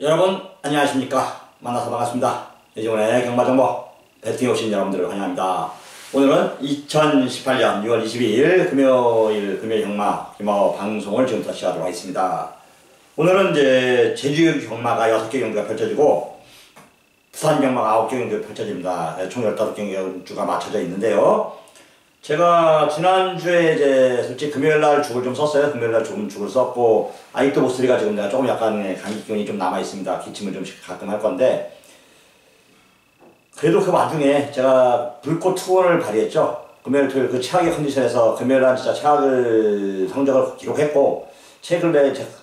여러분 안녕하십니까. 만나서 반갑습니다. 이종훈의 경마정보 배팅에 오신 여러분들을 환영합니다. 오늘은 2018년 6월 22일 금요일 경마 방송을 지금부터 시작하도록 하겠습니다. 오늘은 이제 제주 경마가 6개 경기가 펼쳐지고 부산 경마가 9개 경기가 펼쳐집니다. 총 15경기가 맞춰져 있는데요. 제가 지난주에 이제 솔직히 금요일날 죽을 좀 썼어요. 금요일날 조금 죽을 썼고, 아직도 목소리가 지금 내가 조금 약간 감기균이 좀 남아있습니다. 기침을 좀 가끔 할 건데, 그래도 그 와중에 제가 불꽃 투혼을 발휘했죠. 금요일, 토요일 그 최악의 컨디션에서 금요일날 진짜 최악의 성적을 기록했고,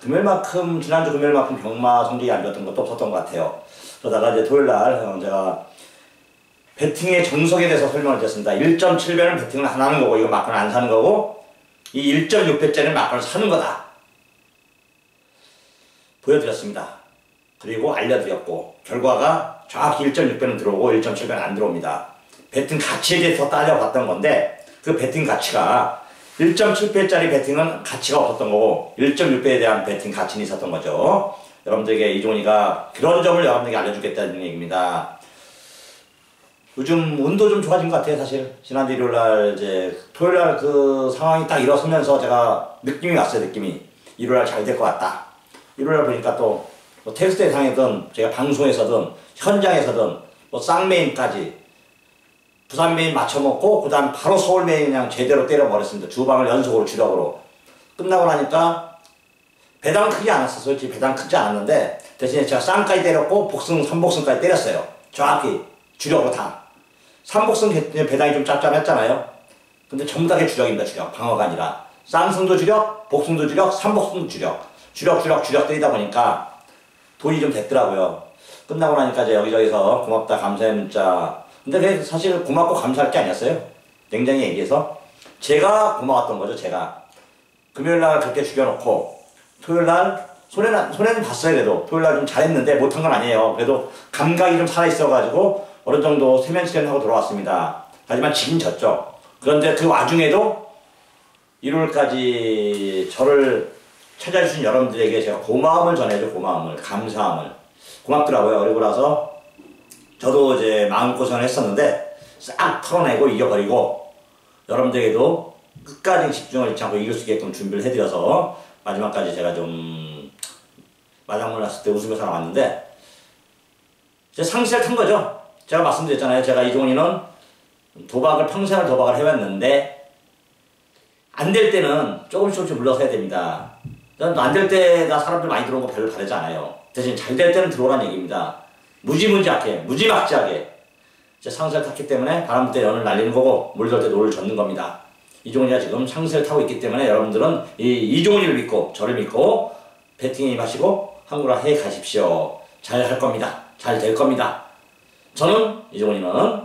금요일만큼, 지난주 금요일만큼 경마 성적이 안 좋았던 것도 없었던 것 같아요. 그러다가 이제 토요일날 제가 배팅의 정석에 대해서 설명을 드렸습니다. 1.7배는 배팅을 안 하는 거고, 이거 막걸리 안 사는 거고, 이 1.6배짜리는 막걸리 사는 거다. 보여드렸습니다. 그리고 알려드렸고, 결과가 정확히 1.6배는 들어오고 1.7배는 안 들어옵니다. 배팅 가치에 대해서 따져봤던 건데, 그 배팅 가치가 1.7배짜리 배팅은 가치가 없었던 거고, 1.6배에 대한 배팅 가치는 있었던 거죠. 여러분들에게 이종훈이가 그런 점을 여러분들에게 알려주겠다는 얘기입니다. 요즘 운도 좀 좋아진 것 같아요, 사실. 지난주 일요일날, 토요일날 그 상황이 딱 일어서면서 제가 느낌이 왔어요, 느낌이. 일요일날 잘 될 것 같다. 일요일날 보니까 또, 뭐 텍스트에 상이든, 제가 방송에서든, 현장에서든, 뭐 쌍메인까지, 부산 메인 맞춰먹고, 그 다음 바로 서울 메인 그냥 제대로 때려버렸습니다. 두 방을 연속으로 주력으로. 끝나고 나니까, 배당은 크지 않았어. 솔직히 배당 크지 않았는데, 대신에 제가 쌍까지 때렸고, 복승, 3복승까지 때렸어요. 정확히. 주력으로 다. 3복승 배당이 좀 짭짭했잖아요. 근데 전부 다 주력입니다, 주력. 방어가 아니라. 쌍승도 주력, 복승도 주력, 3복승도 주력. 주력 때리다 보니까 돈이 좀 됐더라고요. 끝나고 나니까 이제 여기저기서 고맙다, 감사의 문자. 근데 그게 사실 고맙고 감사할 게 아니었어요. 냉정히 얘기해서. 제가 고마웠던 거죠, 제가. 금요일날 그렇게 죽여놓고, 토요일날, 손해는 봤어요, 그래도. 토요일날 좀 잘했는데 못한 건 아니에요. 그래도 감각이 좀 살아있어가지고, 어느 정도 세면치레는 하고 돌아왔습니다. 하지만 지긴 졌죠. 그런데 그 와중에도 일요일까지 저를 찾아주신 여러분들에게 제가 고마움을 전해줘, 고마움을, 감사함을. 고맙더라고요. 그리고 나서 저도 이제 마음고생을 했었는데 싹 털어내고 이겨버리고 여러분들에게도 끝까지 집중을 잃지 않고 이길 수 있게끔 준비를 해드려서 마지막까지 제가 좀 마당물 났을 때 웃으면서 나왔는데 이제 상실을 탄 거죠. 제가 말씀드렸잖아요. 제가 이종훈이는 평생을 도박을 해왔는데 안 될 때는 조금씩 물러서 해야 됩니다. 안 될 때가 사람들 많이 들어온 거 별로 바라지 않아요. 대신 잘 될 때는 들어오라는 얘기입니다. 무지막지하게 상세를 탔기 때문에 바람 불 때 연을 날리는 거고 물 들 때 노를 젓는 겁니다. 이종훈이가 지금 상세를 타고 있기 때문에 여러분들은 이종훈이를 믿고 저를 믿고 배팅에 임하시고 한국으로 해 가십시오. 잘 할 겁니다. 잘 될 겁니다. 저는 이종훈이는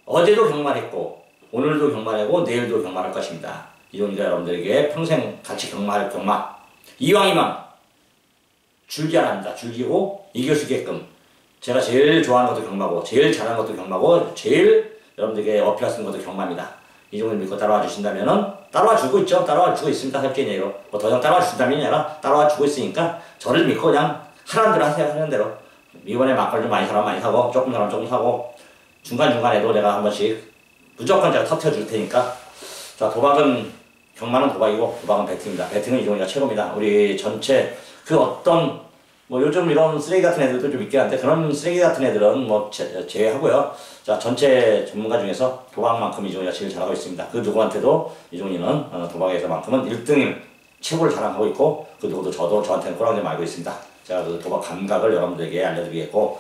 어제도 경마했고 오늘도 경마하고 내일도 경마할 것입니다. 이종훈이가 여러분들에게 평생 같이 경마할 경마 이왕 줄기 안 합니다. 줄기고 이길 수 있게끔 제가 제일 좋아하는 것도 경마고 제일 잘하는 것도 경마고 제일 여러분들에게 어필할 수 있는 것도 경마입니다. 이종훈을 믿고 따라와 주신다면은 따라와 주고 있죠. 따라와 주고 있습니다. 협진이로 뭐 더 이상 따라와 주신다면이 아니라 따라와 주고 있으니까 저를 믿고 그냥 하라는 대로 하세요. 하는 대로. 이번에 막걸리 좀 많이 사람 많이 사고 조금 사람 조금 사고 중간중간에도 내가 한 번씩 무조건 제가 터트려 줄 테니까. 자, 경마는 도박이고 도박은 배팅입니다. 배팅은 이종훈이가 최고입니다. 우리 전체 그 어떤 뭐 요즘 이런 쓰레기 같은 애들도 좀 있긴 한데 그런 쓰레기 같은 애들은 뭐 제외하고요. 자, 전체 전문가 중에서 도박만큼 이종훈이가 제일 잘하고 있습니다. 그 누구한테도 이종훈이는 도박에서만큼은 1등인 최고를 자랑하고 있고 그 누구도 저한테는 꼬랑지 알고 있습니다. 제가 그 도박 감각을 여러분들에게 알려드리겠고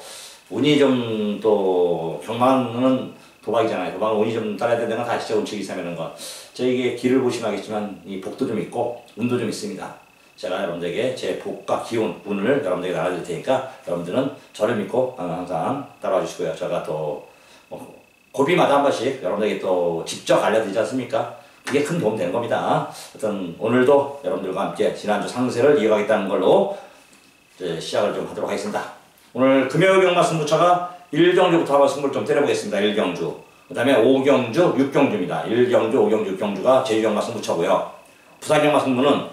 운이 좀 또 경마는 도박이잖아요. 도박은 운이 좀 따라야 되는 건 다 진짜 운치기 있으면 건. 저에게 길을 보시면 알겠지만 이 복도 좀 있고 운도 좀 있습니다. 제가 여러분들에게 제 복과 기운, 운을 여러분들에게 나눠드릴 테니까 여러분들은 저를 믿고 항상 따라와 주시고요. 제가 또 고비마다 한 번씩 여러분들에게 또 직접 알려드리지 않습니까? 그게 큰 도움 되는 겁니다. 하여튼 오늘도 여러분들과 함께 지난주 상세를 이어가겠다는 걸로 시작을 좀 하도록 하겠습니다. 오늘 금요일 경마 승부처가 1경주부터 한번 승부를 좀 때려보겠습니다. 1경주. 그 다음에 5경주, 6경주입니다. 1경주, 5경주, 6경주가 제주 경마 승부처고요. 부산 경마 승부는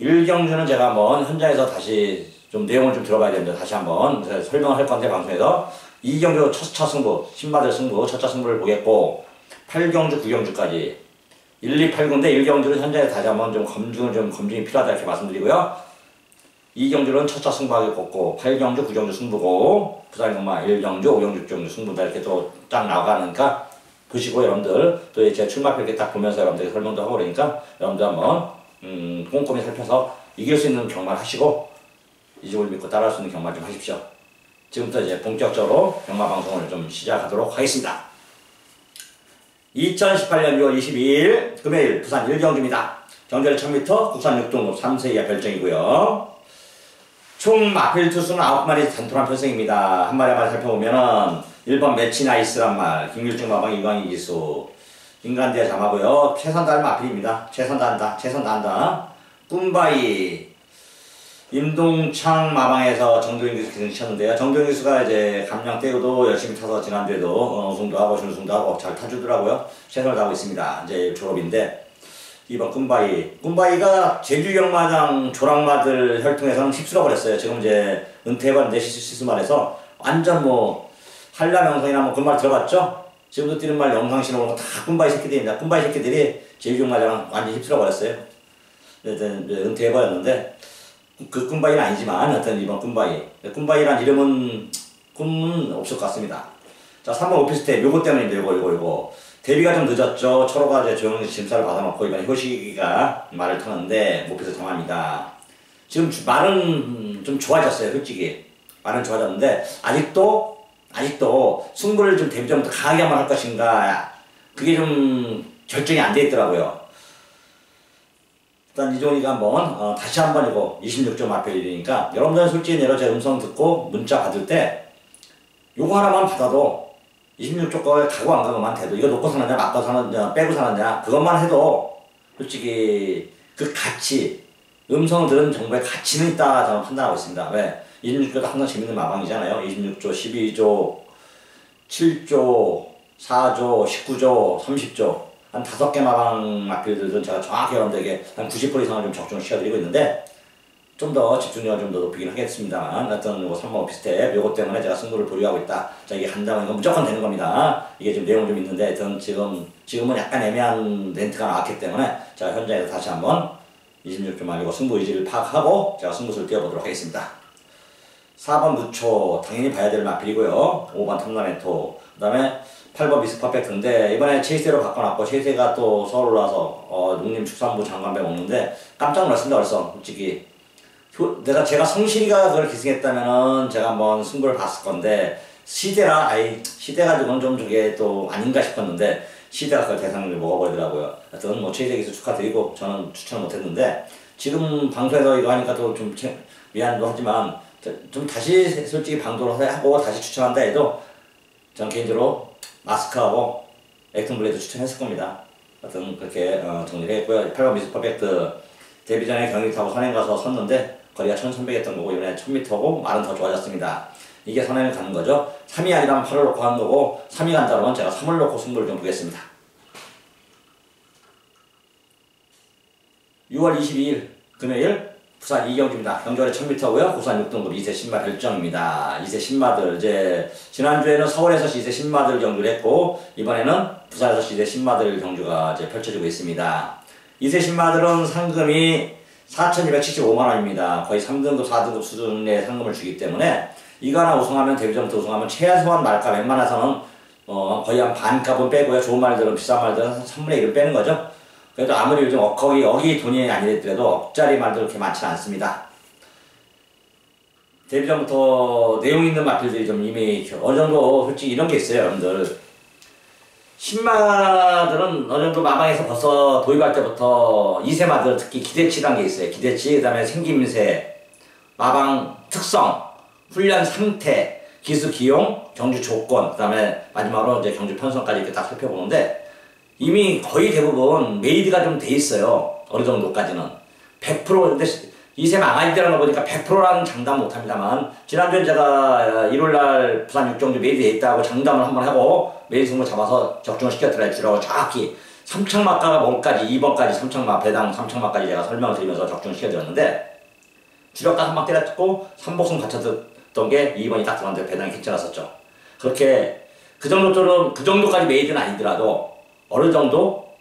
1경주는 제가 한번 현장에서 다시 좀 내용을 좀 들어봐야 됩니다. 다시 한번 설명을 할 건데 방송에서 이경주 첫 승부, 신마들 승부, 첫차 승부를 보겠고 8경주, 9경주까지 1, 2, 8구인데 1경주는 현재 다시 한번 좀 검증이 필요하다 이렇게 말씀드리고요. 2경주는 첫차 승부하게 꼽고 8경주, 9경주 승부고 부산 경마 1경주, 5경주, 6경주 승부다 이렇게 또 딱 나가니까 보시고 여러분들 또 이제 출마표 이렇게 딱 보면서 여러분들 설명도 하고 그러니까 여러분들 한번 꼼꼼히 살펴서 이길 수 있는 경마를 하시고 이 집을 믿고 따라할 수 있는 경마 좀 하십시오. 지금부터 이제 본격적으로 경마 방송을 좀 시작하도록 하겠습니다. 2018년 6월 22일 금요일 부산 1경주입니다. 경제를 1000m, 국산 6등급 3세 이하 별정이고요. 총 마필 투수는 9마리 단토란 편승입니다. 한 마리 한 마리 살펴보면은 1번 매치나이스란 말, 김길중 마방 이광희 기수, 인간대 잠하고요. 최선달 마필입니다. 최선다한다. 꿈바이, 임동창 마방에서 정도영 기수 기승 쳤는데요. 정도영 기수가 이제 감량 때우도 열심히 타서 지난주에도 우승도 하고 준우승도 하고 잘 타주더라고요. 최선을 다하고 있습니다. 이제 졸업인데 2번 꿈바이가 제주경마장 조랑마들 혈통에서는 휩쓸어 버렸어요. 지금 이제 은퇴해봤는데 시스말에서 완전 뭐 한라명성이나 뭐 그 말 들어봤죠? 지금도 뛰는 말 영상 신호로 다 꿈바이 새끼들입니다. 꿈바이 새끼들이 제주경마장을 완전 휩쓸어 버렸어요. 은퇴해버렸는데 그 꿈바이는 아니지만 하여튼 이번 꿈바이란 이름은 꿈은 없을 것 같습니다. 자 3번 오피스텔 요거 때문입니다. 요거 데뷔가 좀 늦었죠. 철호가 이제 조용히 짐살을 받아놓고 이번에 효식이가 말을 터는데 못해서 당합니다. 지금 말은 좀 좋아졌어요. 솔직히 말은 좋아졌는데 아직도 승부를 좀 데뷔 전부터 강하게 한번 할 것인가 그게 좀 결정이 안 돼 있더라고요. 일단 이종이가 한번 다시 한번 이거 26점 앞에 일이니까 여러분들은 솔직히 내가 제 음성 듣고 문자 받을 때 요거 하나만 받아도 26조 거에 가고 안 가고만 돼도 이거 놓고 사느냐 맞고 사느냐 빼고 사느냐 그것만 해도 솔직히 그 가치 음성을 들은 정보의 가치는 있다 저는 판단하고 있습니다. 왜? 26조도 항상 재밌는 마방이잖아요. 26조, 12조, 7조, 4조, 19조, 30조 한 5개 마방 마필들은 제가 정확히 여러분들에게 한 90% 이상을 좀 적중을 시켜드리고 있는데 좀 더 집중력을 좀 더 높이긴 하겠습니다만 하여튼 요거 3번 오피스텔 요거 때문에 제가 승부를 보유하고 있다. 자 이게 간다면 이건 무조건 되는 겁니다. 이게 좀 내용은 좀 있는데 하여튼 지금은 약간 애매한 렌트가 나왔기 때문에 제가 현장에서 다시 한번 26점 알리고 승부 의지를 파악하고 제가 승부수를 띄워보도록 하겠습니다. 4번 무초 당연히 봐야 될 마필이고요. 5번 탐라멘토 그 다음에 8번 미스 퍼펙트인데 이번에 체이세로 바꿔놨고 체이세가 또 서울 올라와서 농림축산부 장관배 먹는데 깜짝 놀랐습니다. 벌써 솔직히 제가 성실이가 그걸 기승했다면은 제가 한번 승부를 봤을 건데 시대가 지고는 좀 저게 또 아닌가 싶었는데 시대가 그걸 대상을 먹어버리더라고요. 하여튼 뭐 최희재 기수 축하드리고 저는 추천을 못했는데 지금 방송에서 이거 하니까 또 좀 미안도 하지만 좀 다시 솔직히 방송을 하고 다시 추천한다 해도 전 개인적으로 마스크하고 액팅블레이드 추천했을 겁니다. 하여튼 그렇게 정리를 했고요. 8번 미스 퍼펙트 데뷔 전에 경기 타고 선행 가서 섰는데 거리가 1300했던 거고 이번에 1000m고 말은 더 좋아졌습니다. 이게 선행을 가는 거죠. 3위 아니라면 8을 놓고 하는 거고 3위 간다면 제가 3을 놓고 승부를 좀 보겠습니다. 6월 22일 금요일 부산 2경주입니다. 경주월에 1000m고요. 국산 6등급 2세 신마 별정입니다. 2세 신마들 이제 지난주에는 서울에서 2세 신마들 경주를 했고 이번에는 부산에서 2세 신마들 경주가 이제 펼쳐지고 있습니다. 2세 신마들은 상금이 4,275만원입니다. 거의 3등급, 4등급 수준의 상금을 주기 때문에 이거 하나 우승하면 데뷔전부터 우승하면 최소한 말값 웬만해서는 거의 한 반값은 빼고요. 좋은 말들은 비싼 말들은 한 3분의 1을 빼는 거죠. 그래도 아무리 요즘 거기 돈이 아니더라도 억짜리 말들 그렇게 많지는 않습니다. 데뷔전부터 내용 있는 마필들이 좀 이미 어느 정도 솔직히 이런 게 있어요. 여러분들 신마들은 어느 정도 마방에서 벌써 도입할 때부터 2세마들 특히 기대치라는 게 있어요. 기대치, 그 다음에 생김새, 마방 특성, 훈련 상태, 기수 기용, 경주 조건, 그 다음에 마지막으로 이제 경주 편성까지 이렇게 딱 살펴보는데 이미 거의 대부분 메이드가 좀 돼 있어요. 어느 정도까지는. 100% 근데 2세 망아지라는 거 보니까 100%라는 장담 못합니다만 지난주에 제가 1월날 부산 6경주 메이드에 있다고 장담을 한번 하고 메이드 승부 잡아서 적중을 시켜드려야 주라고 정확히 삼창마가가 뭔까지 2번까지 삼창마 배당 삼창마까지 제가 설명을 드리면서 적중을 시켜드렸는데 주력딱 한 방 때렸고 3복승 갖춰졌던 게 2번이 딱 들어갔는데 배당이 괜찮았었죠. 그렇게 그 정도까지 메이드는 아니더라도 어느 정도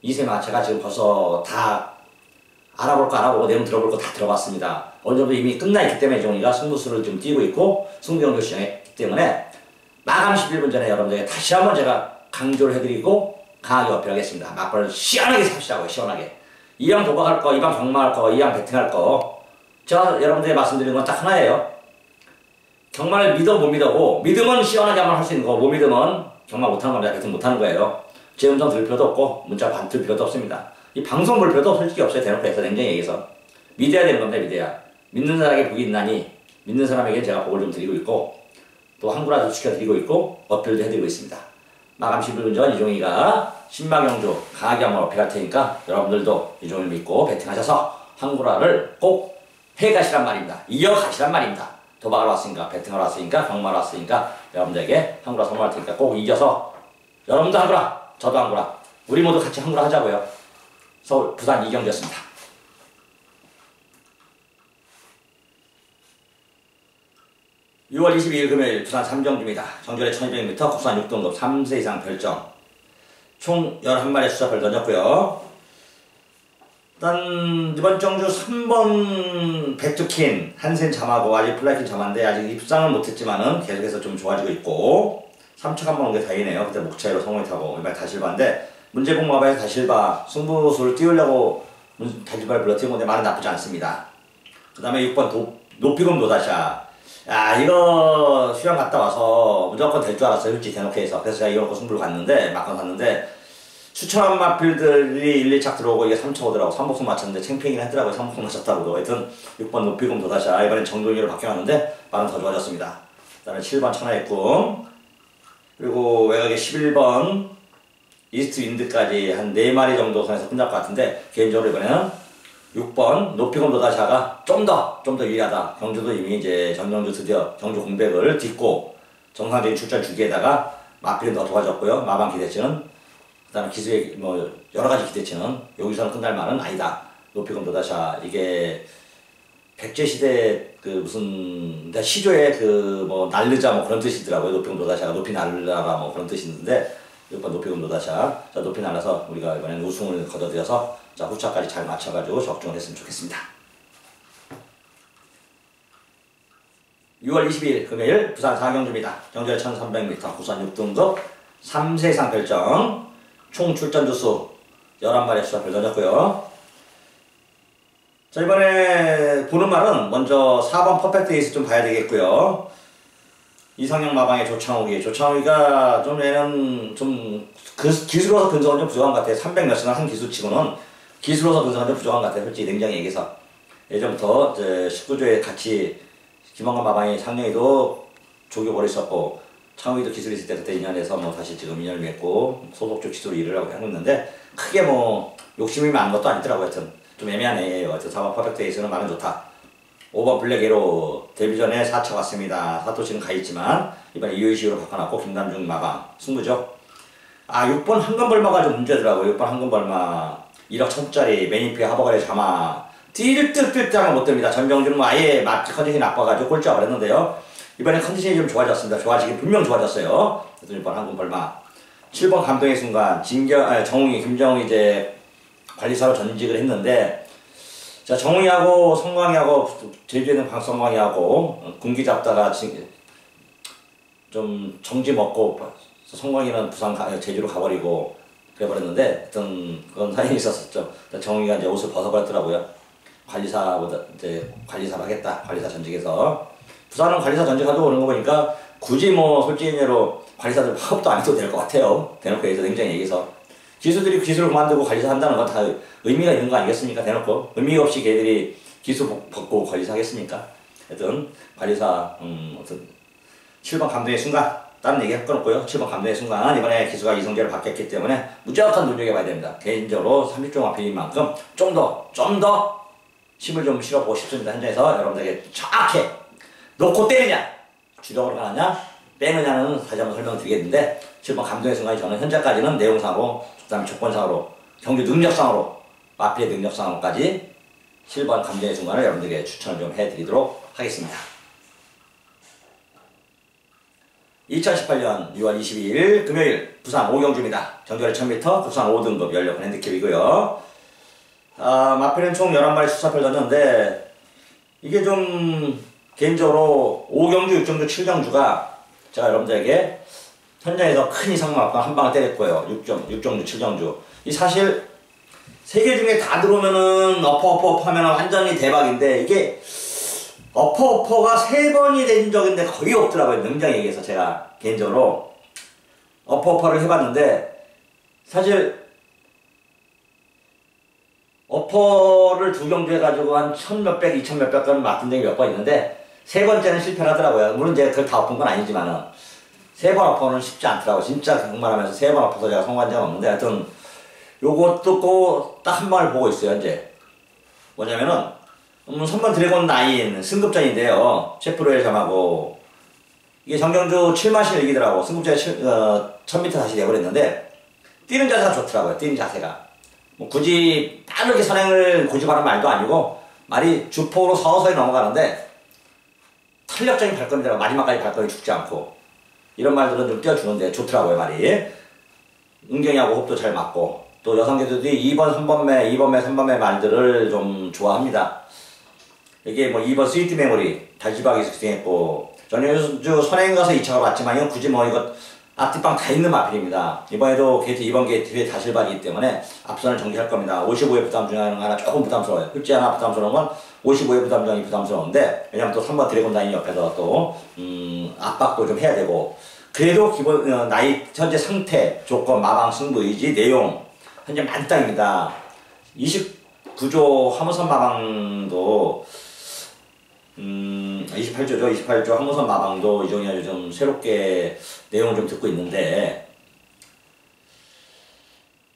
이세마 제가 지금 벌써 다 알아볼 거 알아보고 내용 들어볼 거 다 들어봤습니다. 어느 정도 이미 끝나 있기 때문에 이종이가 승부수를 좀 띄고 있고 승부경도 시작했기 때문에 마감 11분 전에 여러분들에게 다시 한번 제가 강조를 해드리고 강하게 어필하겠습니다. 막걸리를 시원하게 삽시다고요. 시원하게. 이왕 도박할 거, 이왕 경마할 거, 이왕 베팅할 거 제가 여러분들에게 말씀드리는 건 딱 하나예요. 경마를 믿어 못 믿어고 믿으면 시원하게 한번 할 수 있는 거, 못 믿으면 경마 못하는 겁니다. 베팅 못하는 거예요. 제 음성 들을 필요도 없고 문자 받을 필요도 없습니다. 이 방송 볼 필요도 솔직히 없어요. 대놓고 해서 냉정히 얘기해서 믿어야 되는 겁니다. 믿어야. 믿는 사람에게 복이 있나니 믿는 사람에게 제가 복을 좀 드리고 있고 또 한구라도 지켜드리고 있고 어필도 해드리고 있습니다. 마감 11분 전 이종이가 신마경주 강하게 한번 어필할 테니까 여러분들도 이종을 믿고 베팅하셔서 한구라를 꼭 해가시란 말입니다. 이어가시란 말입니다. 도박을 왔으니까 베팅하러 왔으니까 경마를 왔으니까 여러분들에게 한구라 선물할 테니까 꼭 이겨서 여러분도 한구라 저도 한구라 우리 모두 같이 한구라 하자고요. 서울 부산 이경주였습니다. 6월 22일 금요일 부산 삼정주입니다. 정절에 1200m 국산 6등급 3세 이상 별정 총 11마리 수작을 던졌고요. 일단 이번 정주 3번 백두킨 한센 잠하고 아직 플라이킨 잠한데 아직 입상은 못했지만은 계속해서 좀 좋아지고 있고 3차 한번 온 게 다행이네요. 그때 목차이로 성공이 타고 이번에 다실바인데 문제봉마바에서 다실바 승부수를 띄우려고 다실바를 불러 띄운 건데 말은 나쁘지 않습니다. 그 다음에 6번 높이금 노다샤. 야 이거 수영 갔다 와서 무조건 될 줄 알았어요. 솔직히 대놓고 해서. 그래서 제가 이걸 승부를 갔는데 막건 갔는데 추천한 마필들이 1, 2착 들어오고 이게 3차 오더라고. 3복승 맞췄는데 챙피이긴 했더라고요. 3복승 맞췄다고도. 하여튼 6번 높이금 노다샤 이번엔 정동이로 바뀌어놨는데 말은 더 좋아졌습니다. 그 다음에 7번 천하의 꿈 그리고 외곽에 11번 이스트 윈드까지 한 4마리 정도 선에서 끝날 것 같은데 개인적으로 이번에는 6번 높이금 노다샤가 좀 더 유리하다. 경주도 이미 이제 전경주 드디어 경주 공백을 딛고 정상적인 출전 주기에다가 마필은 더 도와줬고요. 마방 기대치는 그 다음에 기수의 뭐 여러가지 기대치는 여기서는 끝날 말은 아니다. 높이금 노다샤 이게 백제시대 그 무슨 시조의 그 뭐 날르자 뭐 그런 뜻이더라고요. 높이금 노다샤가 높이 날라라 뭐 그런 뜻이 있는데 6번 높이금 노다샤 자 높이 날라서 우리가 이번에는 우승을 거둬들여서 자 후차까지 잘 맞춰가지고 적중을 했으면 좋겠습니다. 6월 22일 금요일 부산 사경주입니다. 정절 1300m 부산 6등급 3세 이상 별정 총 출전 주수 11마리 수작을 던졌고요. 자 이번에 보는 말은 먼저 4번 퍼펙트 에이스 좀 봐야 되겠고요. 이상형 마방의 조창욱이가 좀 얘는 좀 기술로서 근성은 좀 부족한 것 같아요. 300 몇승을 한 기수치고는 기술로서 근성은 좀 부족한 것 같아요. 솔직히 냉정히 얘기해서. 예전부터 19조에 같이 김원관 마방이 상영이도 조교벌이 있었고 창욱이도 기술이 있을 때 그때 인연해서 뭐 다시 지금 인연을 맺고 소속조 기술로 일을 하고 있는데 크게 뭐 욕심이 많은 것도 아니더라고요. 하여튼 좀 애매하네. 하여튼 4번 퍼펙트 에이스는 말은 좋다. 5번 블랙에로 데뷔 전에 4차 왔습니다. 사토시는 가있지만 이번에 이효이식으로 바꿔놨고 김남중 마방 승부죠. 6번 한금벌마가 좀 문제더라고요. 6번 한금벌마 1억 1000짜리 매니피에 하버가리 자마 뛸 못 듭니다. 전병준은 뭐 아예 컨디션이 나빠가지고 꼴찌가 버렸는데요. 이번에 컨디션이 좀 좋아졌습니다. 좋아지긴 분명 좋아졌어요. 6번 한금벌마 7번 감동의 순간 김정웅이 이제 관리사로 전직을 했는데 자 정웅이하고 성광이하고 제주에 있는 박성광이하고 군기 잡다가 좀 정지 먹고 성광이는 제주로 가버리고 그래버렸는데 어떤 그런 사연이 있었었죠. 정웅이가 이제 옷을 벗어버렸더라고요. 관리사보다 이제 관리사를 하겠다. 관리사 전직에서 부산은 관리사 전직하도 오는 거 보니까 굳이 뭐 솔직히 얘기로 관리사들 파업도 안 해도 될 것 같아요. 대놓고 해서 굉장히 얘기해서 기수들이 기수를 그만두고 관리사 한다는 건 다 의미가 있는 거 아니겠습니까? 대놓고 의미가 없이 걔들이 기수 벗고 관리사 하겠습니까? 하여튼 관리사 어떤 7번 감독의 순간 다른 얘기 할 건 없고요. 7번 감독의 순간 이번에 기수가 이성재를 바뀌었기 때문에 무조건 눈여겨봐야 됩니다. 개인적으로 30종 앞인 만큼 좀 더 힘을 좀 실어보고 싶습니다. 현장에서 여러분들에게 정확히 놓고 때리냐 주력으로 가느냐 빼느냐는 다시 한번 설명드리겠는데 7번 감독의 순간이 저는 현재까지는 내용상으로 그 다음에 조건상으로 경주 능력상으로 마필의 능력상으로까지 7번 감정의 순간을 여러분들에게 추천을 좀 해드리도록 하겠습니다. 2018년 6월 22일 금요일 부산 오경주입니다. 정결의 1000m 부산 5등급 연력은 핸디캡이고요. 마필은 총 11마리 수사표를 던졌는데 이게 좀 개인적으로 5경주, 6경주, 7경주가 제가 여러분들에게 현장에서 큰 이상 맞고 한 방을 때렸고요. 6경주, 7경주. 이 사실 세 개 중에 다 들어오면은 어퍼 하면 완전히 대박인데 이게 어퍼가 3번이 된 적인데 거의 없더라고요. 능장에 의해서 제가 개인적으로 어퍼를 해봤는데 사실 어퍼를 2경주 해가지고 한 1000몇백, 2000몇백건 맞은 적이 몇 번 있는데 3번째는 실패를 하더라고요. 물론 제가 그걸 다 엎은 건 아니지만은 3번 어퍼는 쉽지 않더라고요. 진짜 정말하면서 3번 엎어서 제가 성공한 적은 없는데 하여튼 요것도 딱 한 방을 보고 있어요. 현재 뭐냐면은 3번 드래곤 나인 승급전인데요. 셰프로의 점하고 이게 정경주 7마신을 이기더라고. 승급전에 1000m 다시 내버렸는데 뛰는 자세가 좋더라고요. 뛰는 자세가 뭐 굳이 빠르게 선행을 고집하는 말도 아니고 말이 주폭으로 서서히 넘어가는데 탄력적인 발걸음이라고 마지막까지 발걸음이 죽지 않고 이런 말들은 좀 띄워주는데 좋더라고요. 말이 은경이하고 호흡도 잘 맞고 또 여성계들이 2번, 3번매, 2번매, 3번매 말들을 좀 좋아합니다. 이게 뭐 2번 스위트 메모리 달지박이 숙성했고 전현주 선행 가서 2차가 왔지만 이건 굳이 뭐 이거 앞뒷방 다 있는 마필입니다. 이번에도 게이트 2번 게이트에 다실박이기 때문에 앞선을 정지할 겁니다. 55의 부담 중에 하나 조금 부담스러워요. 솔직히 하나 부담스러운 건 55의 부담 중이 부담스러운데 왜냐면 또 3번 드래곤 라인 옆에서 또 압박도 좀 해야 되고 그래도 기본 나이 현재 상태 조건 마방 승부 의지 내용 현재 만땅입니다. 29조 화무선 마방도 28조죠. 28조 항무선 마방도 이종이가 요즘 새롭게 내용을 좀 듣고 있는데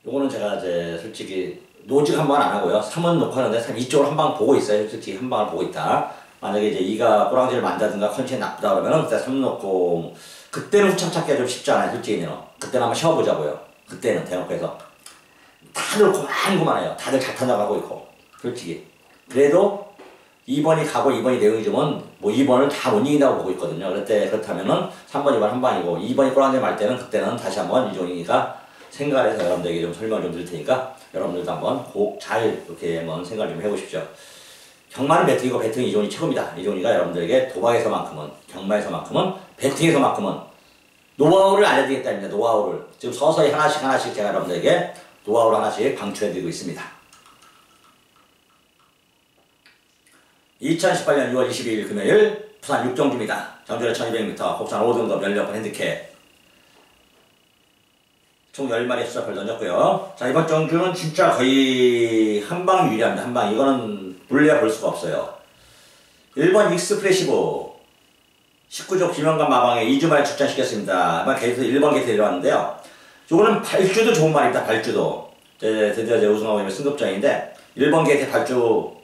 요거는 제가 이제 솔직히 노직 한 번 안 하고요. 3원 놓고 하는데 2쪽으로 한 방 보고 있어요. 솔직히 한 방을 보고 있다. 만약에 이제 2가 꼬랑지를 만다든가 컨디션이 나쁘다 그러면은 그때 3 놓고 그때는 후창 찾기가 좀 쉽지 않아요. 솔직히는. 그때는 한번 쉬어보자고요. 그때는 대놓고 해서 다들 고만고만해요. 다들 잘 타나가고 있고 솔직히. 그래도 2번이 가고 2번이 내용이 좋으면 뭐 2번을 다 못 이긴다고 보고 있거든요. 그렇다면은 3번, 2번 한 방이고 2번이 꼬랑지 말 때는 그때는 다시 한번 이종이가 생각을 해서 여러분들에게 좀 설명을 좀 드릴 테니까 여러분들도 한번 꼭 잘 이렇게 한번 생각을 좀 해보십시오. 경마는 배팅이고 배팅은 이종이 최고입니다. 이종이가 여러분들에게 도박에서만큼은 경마에서만큼은 배팅에서만큼은 노하우를 알려드리겠다입니다. 노하우를 지금 서서히 하나씩 제가 여러분들에게 노하우를 하나씩 방출해드리고 있습니다. 2018년 6월 22일 금요일 부산 6경주입니다. 정주의 1200m 국산 5등급 연력권 핸디캡 총 10마리 수사표를 던졌고요. 자, 이번 정주는 진짜 거의 한방 유리합니다. 한방. 이거는 불리해 볼 수가 없어요. 1번 익스프레시브 19조 김영관 마방에 2주만에 출전시켰습니다. 아마 계속 1번 게이트 내려왔는데요. 이거는 발주도 좋은 말입니다. 발주도. 드디어 제 우승하고 있는 승급전인데 1번 게이트 발주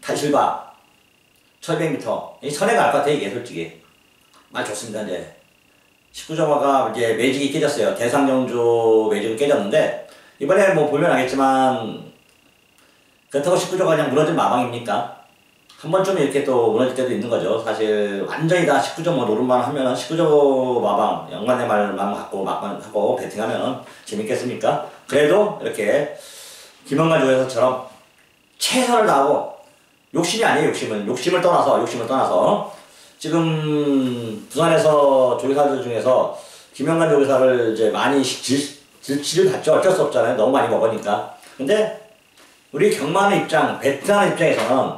탈실바 1200m. 이 선회가 알 것 같아, 이게 솔직히. 말 좋습니다, 이제. 19점화가 이제 매직이 깨졌어요. 대상정주 매직은 깨졌는데, 이번에 뭐 보면 알겠지만, 그렇다고 19조가 그냥 무너진 마방입니까? 한 번쯤 이렇게 또 무너질 때도 있는 거죠. 사실, 완전히 다 19조 뭐 노름만 하면은 19조 마방, 연관의 말만 갖고 막만 하고 배팅하면은 재밌겠습니까? 그래도 이렇게, 김영관 조에서처럼 최선을 다하고, 욕심이 아니에요. 욕심을 떠나서 지금 부산에서 조교사들 중에서 김영관 조교사를 이제 많이 질치를 받죠. 어쩔 수 없잖아요. 너무 많이 먹으니까. 근데 우리 경마하는 입장, 배팅하는 입장에서는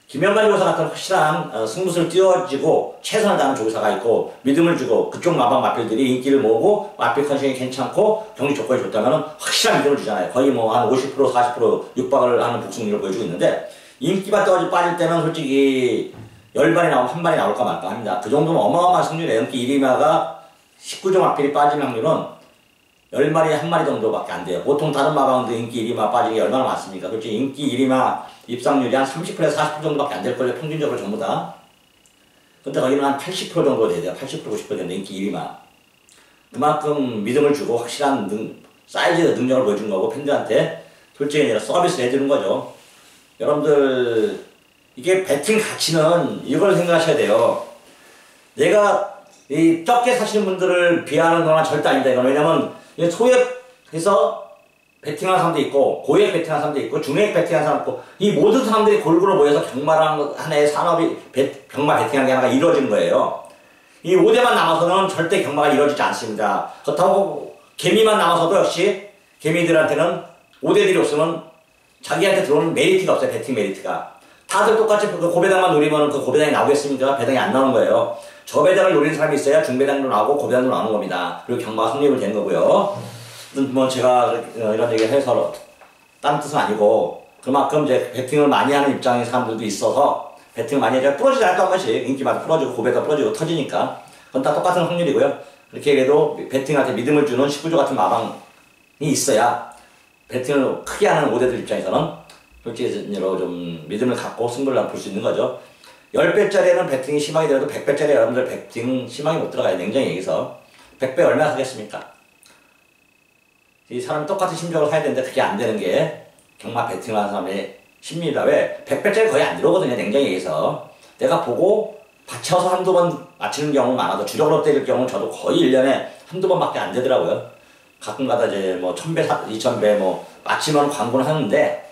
김영관 조교사 같은 확실한 승부수를 띄워지고 최선을 다하는 조교사가 있고 믿음을 주고 그쪽 마방 마필들이 인기를 모으고 마필 컨디션이 괜찮고 경기 조건이 좋다면 확실한 믿음을 주잖아요. 거의 뭐 한 50%, 40% 육박을 하는 복승률을 보여주고 있는데 인기가 빠질 때는 솔직히 10발이 나오면 한 발이 나올까 말까 합니다. 그 정도면 어마어마한 승률이에요. 인기 1위마가 19조 마필이 빠지는 확률은 10마리에 1마리 정도밖에 안 돼요. 보통 다른 마방도 인기 1위마 빠지기 얼마나 많습니까? 솔직히 인기 1위마 입상률이 한 30%에서 40% 정도밖에 안 될 거예요. 평균적으로 전부 다. 근데 거기는 한 80% 정도 돼야 돼요. 80% 90% 정도 인기 1위마. 그만큼 믿음을 주고 확실한 사이즈 능력을 보여준 거고 팬들한테 솔직히 서비스를 해주는 거죠. 여러분들 이게 배팅 가치는 이걸 생각하셔야 돼요. 내가 이 적게 사시는 분들을 비하하는 건 절대 아닙니다. 이건 왜냐면 소액해서 배팅하는 사람도 있고 고액 배팅하는 사람도 있고 중액 배팅하는 사람도 있고 이 모든 사람들이 골고루 모여서 경마라는 하나의 산업이 경마 배팅하는 게 하나가 이루어진 거예요. 이 5대만 남아서는 절대 경마가 이루어지지 않습니다. 그렇다고 개미만 남아서도 역시 개미들한테는 5대들이 없으면 자기한테 들어오는 메리트가 없어요. 배팅 메리트가. 다들 똑같이 그 고배당만 노리면 그 고배당이 나오겠습니까? 배당이 안 나오는 거예요. 저배당을 노리는 사람이 있어야 중배당도 나오고 고배당도 나오는 겁니다. 그리고 경마가 성립을 되는 거고요. 뭐 제가 이런 얘기를 해서 다른 뜻은 아니고 그만큼 이제 배팅을 많이 하는 입장의 사람들도 있어서 배팅을 많이 해야 부러지지 않을까 한 번씩 인기마다 부러지고 고배당 부러지고 터지니까 그건 다 똑같은 확률이고요. 그렇게 해도 배팅한테 믿음을 주는 19조 같은 마방이 있어야 배팅을 크게 하는 5대들 입장에서는 솔직히로 좀 믿음을 갖고 승부를 볼 수 있는 거죠. 10배짜리는 배팅이 심하게 되어도 100배짜리 여러분들 배팅 심하게 못 들어가요. 냉정히 얘기해서 100배 얼마나 하겠습니까? 이 사람이 똑같은 심정을 사야 되는데 그게 안 되는 게 경마 배팅하는 사람의 심리다. 왜? 100배짜리 거의 안 들어오거든요. 냉정히 얘기해서. 내가 보고 받쳐서 한두 번 맞히는 경우는 많아도 주력으로 때릴 경우는 저도 거의 1년에 한두 번밖에 안 되더라고요. 가끔 가다 이제 뭐 1000배, 2000배 뭐 맞히면 광고는 하는데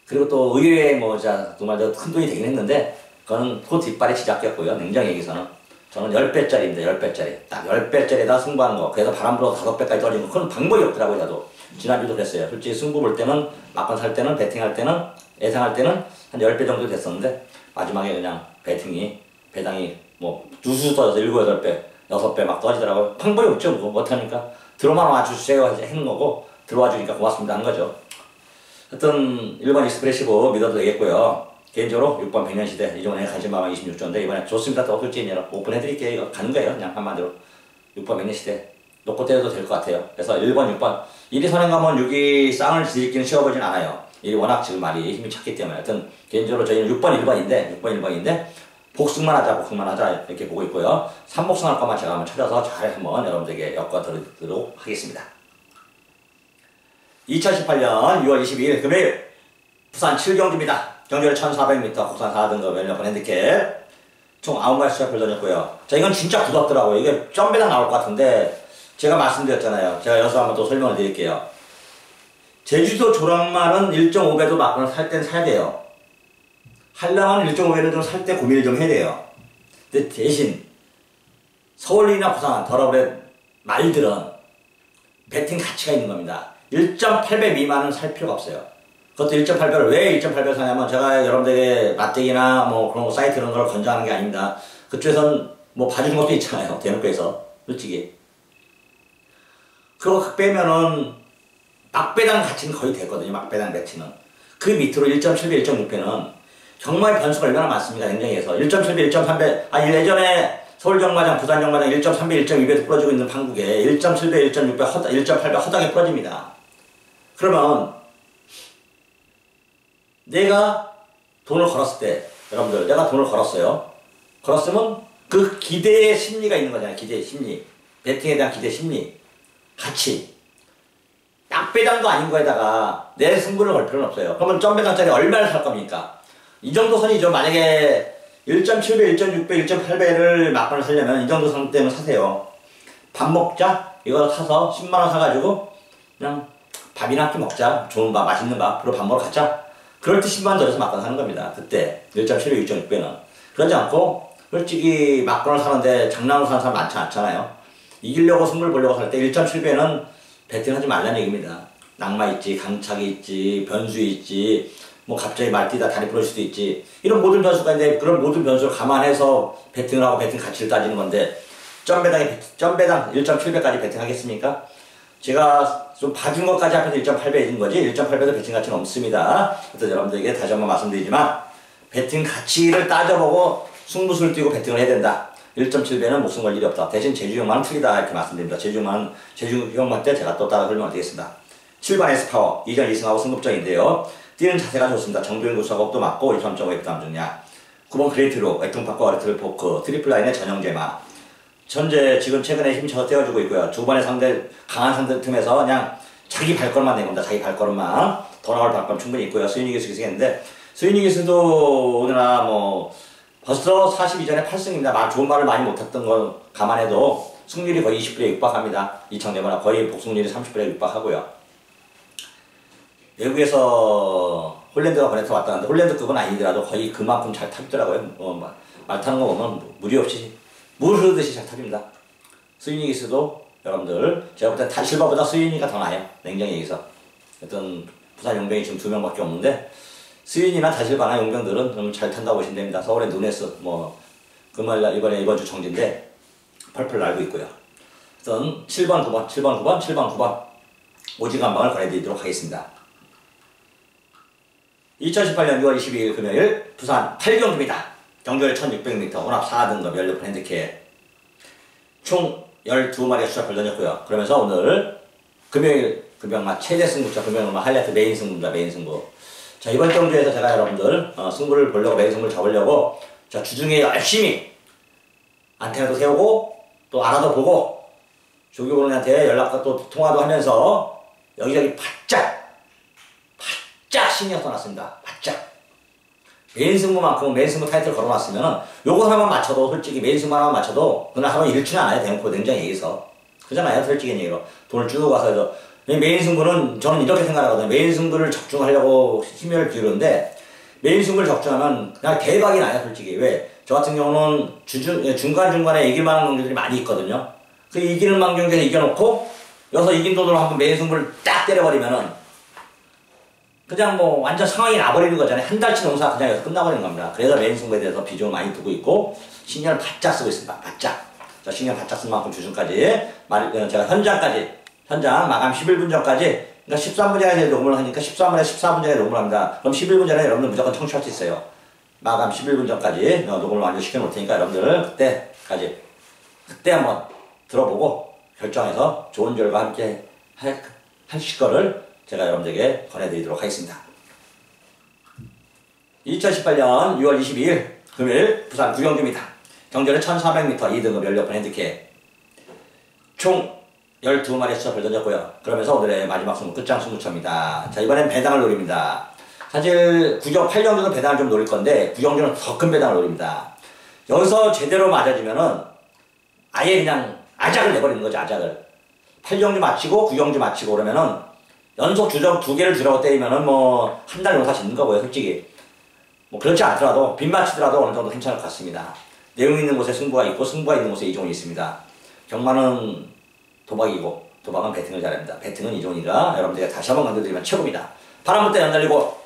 그리고 또 의외에 뭐 정말 큰 돈이 되긴 했는데 그거는 그 뒷발이 지잡겠고요. 냉정히 얘기해서는. 저는 10배짜리입니다. 10배짜리. 딱 10배짜리에다 승부하는 거. 그래서 바람 불어서 5배까지 떨어지는 거. 그건 방법이 없더라고요. 저도. 지난주도 그랬어요. 솔직히 승부 볼 때는 막판 살 때는 배팅할 때는 예상할 때는 한 10배 정도 됐었는데 마지막에 그냥 배당이 뭐 두수 떠져서 7, 8배 6배 막 떨어지더라고요. 방법이 없죠. 뭐 어떡합니까? 들어만 와주세요 하는 거고 들어와 주니까 고맙습니다 하는 거죠. 하여튼 1번 익스프레시브 믿어도 되겠고요. 개인적으로 6번 백년시대 이전에 관심마방 26조인데 이번에 좋습니다. 또 솔직히 오픈해드릴게요. 이거 가는 거예요. 그냥 한마디로 6번 백년시대 놓고 때려도 될 것 같아요. 그래서 1번, 6번 1위 선행 가면 6위 쌍을 들이키는 쉬워보진 않아요. 1위 워낙 지금 말이 힘이 찼기 때문에 하여튼 개인적으로 저희는 6번, 1번인데 복승만 하자 이렇게 보고 있고요. 3복승 할 것만 제가 한번 찾아서 잘 한번 여러분들에게 엮어드리도록 하겠습니다. 2018년 6월 22일 금요일 부산 7경주입니다. 경주를 1400m 국산 4등급 연료권 핸디캡 총 9마리 수작별 던졌고요. 자, 이건 진짜 굳었더라고요. 이게 점배당 나올 것 같은데 제가 말씀드렸잖아요. 제가 여기서 한번 또 설명을 드릴게요. 제주도 조랑말은 1.5배도 막거나 살 땐 사야 돼요. 한량은 1.5배를 좀 살 때 고민을 좀 해야 돼요. 근데 대신 서울이나 부산 더러블의 말들은 배팅 가치가 있는 겁니다. 1.8배 미만은 살 필요가 없어요. 그것도 1.8배를 왜 1.8배 사냐면 제가 여러분들에게 맞대기나 뭐 그런 사이트 이런 걸 권장하는 게 아닙니다. 그쪽에선 뭐 봐주는 것도 있잖아요. 대놓고에서 솔직히. 그거 빼면은 막배당 가치는 거의 됐거든요. 막배당 가치는. 그 밑으로 1.7배, 1.6배는 경마의 변수가 얼마나 많습니까? 냉정해서 1.7배, 1.3배 예전에 서울경마장, 부산경마장 1.3배, 1.2배도 부러지고 있는 판국에 1.7배, 1.6배, 1.8배 허당에 부러집니다. 그러면 내가 돈을 걸었을 때 여러분들 내가 돈을 걸었어요. 걸었으면 그 기대의 심리가 있는 거잖아요. 기대의 심리. 배팅에 대한 기대 심리. 가치. 약배당도 아닌 거에다가 내 승부를 걸 필요는 없어요. 그러면 점배당짜리 얼마를 살 겁니까? 이 정도 선이죠. 만약에 1.7배, 1.6배, 1.8배를 막판을 사려면 이 정도 선 때문에 사세요. 밥 먹자? 이거 사서 10만원 사가지고 그냥 밥이나 한 끼 먹자. 좋은 밥, 맛있는 밥으로 밥 먹으러 가자. 그럴 때 10만원 들여서 막건 사는 겁니다. 그때 1.7배, 6.6배는. 그러지 않고 솔직히 막건을 사는데 장난으로 사는 사람 많지 않잖아요. 이기려고 승부를 보려고 살 때 1.7배는 배팅하지 말라는 얘기입니다. 낙마 있지, 강착이 있지, 변수 있지, 뭐 갑자기 말뛰다 다리 부러질 수도 있지. 이런 모든 변수가 있는데 그런 모든 변수를 감안해서 배팅을 하고 배팅 가치를 따지는 건데 점배당 1.7배까지 배팅하겠습니까? 제가 좀 봐준 것까지 합해서 1.8배인 거지 1.8배도 배팅 가치는 없습니다. 그래서 여러분들에게 다시 한번 말씀드리지만 배팅 가치를 따져보고 승부수를 띄고 배팅을 해야 된다. 1.7배는 목숨 걸 일이 없다. 대신 제주경마는 틀리다 이렇게 말씀드립니다. 제주경마 때 제가 또 따라 설명을 드리겠습니다. 7번 S파워 2전 2승하고 승급정인데요. 뛰는 자세가 좋습니다. 정도인 구석업도 맞고 23.5F 남중량. 9번 그레이트로 액통파크 어리트를 포크 트리플 라인의 전형제마. 현재 지금 최근에 힘차서 떼어주고 있고요. 두 번의 강한 상대 틈에서 그냥 자기 발걸음만 낸 겁니다. 자기 발걸음만. 더 나올 방법 충분히 있고요. 스위닝 기수 기승했는데 스위닝 기수도 오늘나 뭐 벌써 42전에 8승입니다. 좋은 말을 많이 못했던 걸 감안해도 승률이 거의 20%에 육박합니다. 이창대보다 거의 복승률이 30%에 육박하고요. 외국에서 홀랜드가 보내서 왔다는데 홀랜드급은 아니더라도 거의 그만큼 잘 타더라고요. 말 타는 거 보면 무리 없이 물 흐르듯이 잘 타집니다. 스위닝 기수도 여러분들 제가 볼 때 실버보다 스위닝이가 더 나아요. 냉정히 얘기해서. 어떤 부산 용병이 지금 2명밖에 없는데 스윈이나 다실바나 용병들은 좀 잘 탄다고 보시면 됩니다. 서울의 누네스 뭐 금요일날 이번 주 정지인데 펄펄 날고 있고요. 우선 7번 9번 7번 9번 7번 9번 오직 한 방을 권해드리도록 하겠습니다. 2018년 6월 22일 금요일 부산 8경기입니다. 경주를 1600m 혼합 4등급 연료폰 핸디캡 총 12마리의 수작을 던졌고요. 그러면서 오늘 금요일 금병마 최대 승부처 금병마 하이라이트 메인 승부입니다. 메인 승부. 자, 이번 경주에서 제가 여러분들 승부를 보려고 메인 승부를 잡으려고 자, 주중에 열심히 안테나도 세우고 또 알아도 보고 조교분한테 연락과 또 통화도 하면서 여기저기 바짝 신경 써놨습니다. 바짝 메인 승부만큼은 메인 승부 타이틀 걸어놨으면은 요거 하나만 맞춰도 솔직히 메인 승부 하나만 맞춰도 그날 하루 일치는 않아요. 대놓고 냉정히 얘기해서 그잖아요. 솔직히 얘기로 돈을 쭉 가서 메인 승부는 저는 이렇게 생각하거든요. 메인 승부를 적중하려고 힘을 기울였는데 메인 승부를 적중하면 그냥 대박이 나요. 솔직히. 왜? 저 같은 경우는 중간중간에 이길만한 경기들이 많이 있거든요. 그 이기는 만 경기에서 이겨놓고 여기서 이긴 돈으로 한번 메인 승부를 딱 때려버리면은 그냥 뭐 완전 상황이 나버리는 거잖아요. 한 달치 농사 그냥 여기서 끝나버리는 겁니다. 그래서 메인 승부에 대해서 비중을 많이 두고 있고 신경을 바짝 쓰고 있습니다. 바짝. 자, 신경 바짝 쓴 만큼 주중까지 제가 현장 마감 11분 전까지 그러니까 13분 전에 녹음을 하니까 13분에 14분 전에 녹음을 합니다. 그럼 11분 전에 여러분들 무조건 청취할 수 있어요. 마감 11분 전까지 녹음을 완전 시켜 놓을 테니까 여러분들 그때 한번 들어보고 결정해서 좋은 결과 함께 하실 거를 제가 여러분들에게 권해드리도록 하겠습니다. 2018년 6월 22일 금요일 부산 구경주입니다. 경주는 1400m 2등급 연료폰 핸디캡 총 12마리의 수작을 던졌고요. 그러면서 오늘의 마지막 승부 끝장 승부처입니다. 자, 이번엔 배당을 노립니다. 사실 8경주는 배당을 좀 노릴 건데 9경주는 더 큰 배당을 노립니다. 여기서 제대로 맞아지면은 아예 그냥 아작을 내버리는 거죠. 아작을. 8경주 마치고 9경주 마치고 그러면은 연속 주적 2개를 주라고 때리면은 뭐 한 달 농사 짓는 거고요. 솔직히. 뭐 그렇지 않더라도 빗 맞추더라도 어느 정도 괜찮을 것 같습니다. 내용 있는 곳에 승부가 있고 승부가 있는 곳에 이종이 있습니다. 경마는 도박이고 도박은 배팅을 잘합니다. 배팅은 이종이가 여러분들이 다시 한번 강조드리면 최고입니다. 바람 불 때 연달리고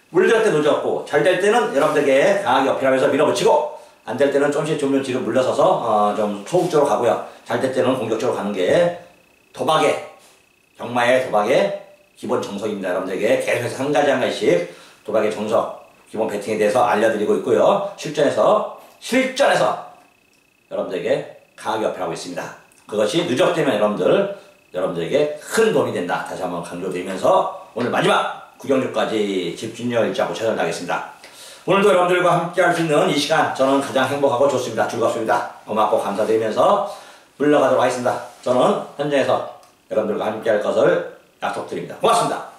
물들 때 노져갖고 잘 될 때는 여러분들에게 강하게 어필하면서 밀어붙이고 안 될 때는 조금씩 뒤로 물러서서 좀 소극적으로 가고요. 잘 될 때는 공격적으로 가는 게 경마의 도박의 기본 정석입니다. 여러분들에게 계속해서 한 가지씩 도박의 정석, 기본 배팅에 대해서 알려드리고 있고요. 실전에서 여러분들에게 강하게 어필하고 있습니다. 그것이 누적되면 여러분들에게 큰 도움이 된다. 다시 한번 강조드리면서 오늘 마지막 구경주까지 집중력 잃지 않고 최선을 다하겠습니다. 오늘도 여러분들과 함께 할 수 있는 이 시간 저는 가장 행복하고 좋습니다. 즐겁습니다. 고맙고 감사드리면서 물러가도록 하겠습니다. 저는 현장에서 여러분들과 함께 할 것을 약속드립니다. 고맙습니다.